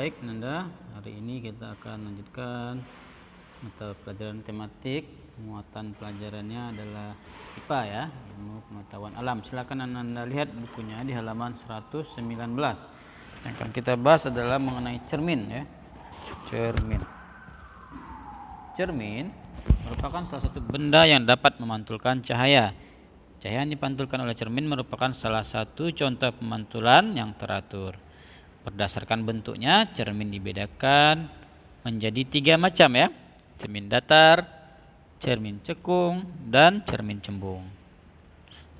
Baik Nanda, hari ini kita akan lanjutkan mata pelajaran tematik. Muatan pelajarannya adalah IPA ya, ilmu pengetahuan alam. Silakan Nanda lihat bukunya di halaman 119. Yang akan kita bahas adalah mengenai cermin ya. Cermin merupakan salah satu benda yang dapat memantulkan cahaya. Cahaya yang dipantulkan oleh cermin merupakan salah satu contoh pemantulan yang teratur. Berdasarkan bentuknya, cermin dibedakan menjadi 3 macam ya. Cermin datar, cermin cekung, dan cermin cembung.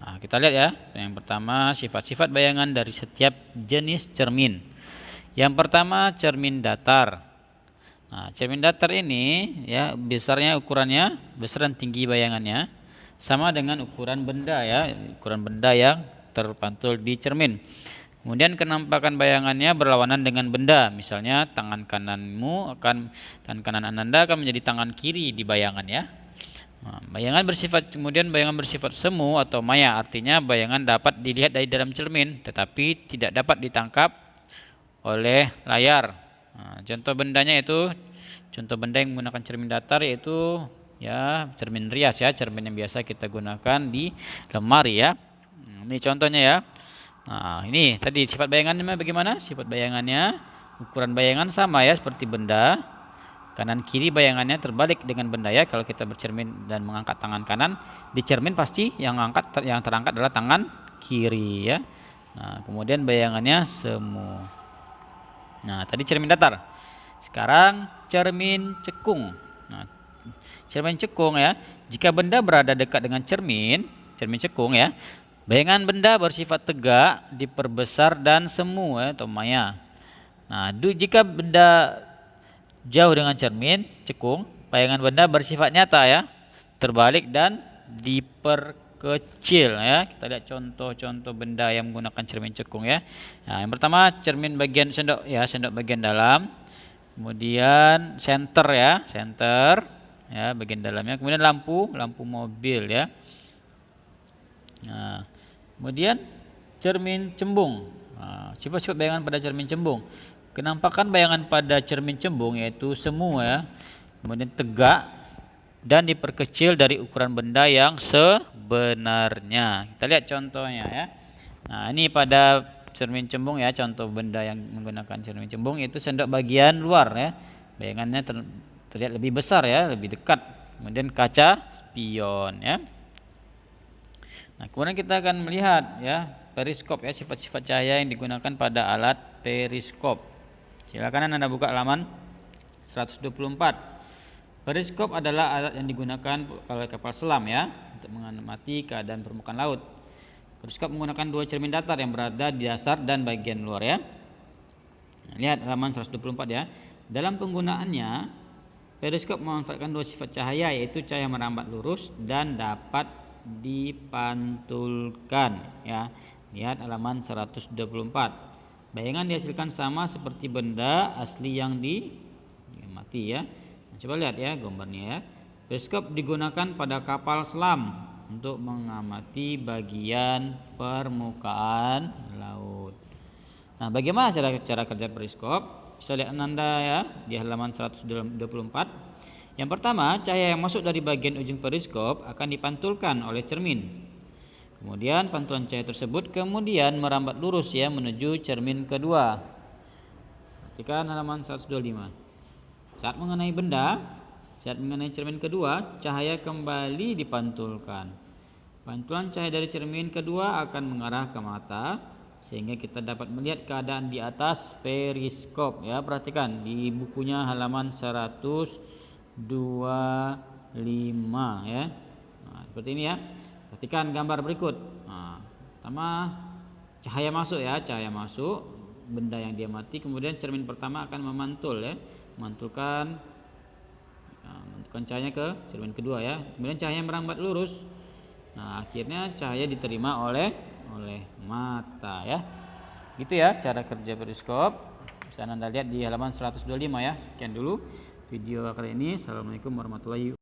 Nah, kita lihat ya. Yang pertama, sifat-sifat bayangan dari setiap jenis cermin. Yang pertama, cermin datar. Nah, cermin datar ini ya, besarnya ukurannya, besar dan tinggi bayangannya sama dengan ukuran benda ya, ukuran benda yang terpantul di cermin. Kemudian kenampakan bayangannya berlawanan dengan benda. Misalnya tangan kanan Ananda akan menjadi tangan kiri di bayangan ya. Nah, bayangan bersifat semu atau maya, artinya bayangan dapat dilihat dari dalam cermin tetapi tidak dapat ditangkap oleh layar. Nah, contoh benda yang menggunakan cermin datar yaitu ya cermin rias ya, cermin yang biasa kita gunakan di lemari ya. Ini contohnya ya. Nah, ini tadi sifat bayangannya bagaimana? Sifat bayangannya, ukuran bayangan sama ya seperti benda. Kanan kiri bayangannya terbalik dengan benda ya. Kalau kita bercermin dan mengangkat tangan kanan, di cermin pasti yang terangkat adalah tangan kiri ya. Nah, kemudian bayangannya semu. Nah, tadi cermin datar. Sekarang cermin cekung. Nah, cermin cekung ya. Jika benda berada dekat dengan cermin cekung ya, bayangan benda bersifat tegak, diperbesar dan semu ya, atau maya. Nah, jika benda jauh dengan cermin cekung, bayangan benda bersifat nyata ya, terbalik dan diperkecil ya. Kita lihat contoh-contoh benda yang menggunakan cermin cekung ya. Nah, yang pertama cermin bagian sendok ya, sendok bagian dalam. Kemudian senter ya, bagian dalamnya. Kemudian lampu mobil ya. Nah, kemudian cermin cembung. Nah, sifat-sifat bayangan pada cermin cembung. Kenampakan bayangan pada cermin cembung yaitu semu ya, kemudian tegak dan diperkecil dari ukuran benda yang sebenarnya. Kita lihat contohnya ya. Nah, ini pada cermin cembung ya, contoh benda yang menggunakan cermin cembung yaitu sendok bagian luar ya. Bayangannya terlihat lebih besar ya, lebih dekat. Kemudian kaca spion ya. Nah, kemudian kita akan melihat ya periskop ya, sifat-sifat cahaya yang digunakan pada alat periskop. Silakan Anda buka halaman 124. Periskop adalah alat yang digunakan oleh kapal selam ya untuk mengamati keadaan permukaan laut. Periskop menggunakan 2 cermin datar yang berada di dasar dan bagian luar ya. Nah, lihat halaman 124 ya. Dalam penggunaannya, periskop memanfaatkan 2 sifat cahaya yaitu cahaya merambat lurus dan dapat dipantulkan ya. Lihat halaman 124. Bayangan dihasilkan sama seperti benda asli yang diamati ya. Nah, coba lihat ya gambarnya ya. Periskop digunakan pada kapal selam untuk mengamati bagian permukaan laut. Nah, bagaimana cara kerja periskop? Bisa lihat Anda ya di halaman 124. Yang pertama, cahaya yang masuk dari bagian ujung periskop akan dipantulkan oleh cermin. Kemudian pantulan cahaya tersebut kemudian merambat lurus ya menuju cermin kedua. Perhatikan halaman 125. Saat mengenai cermin kedua, cahaya kembali dipantulkan. Pantulan cahaya dari cermin kedua akan mengarah ke mata sehingga kita dapat melihat keadaan di atas periskop ya. Perhatikan di bukunya halaman 125 ya. Nah, seperti ini ya. Perhatikan gambar berikut. Nah, pertama cahaya masuk benda yang diamati, kemudian cermin pertama akan memantulkan cahayanya ke cermin kedua ya. Kemudian cahaya merambat lurus. Nah, akhirnya cahaya diterima oleh mata ya. Gitu ya cara kerja periskop. Bisa Anda lihat di halaman 125 ya. Sekian dulu video kali ini. Assalamualaikum warahmatullahi wabarakatuh.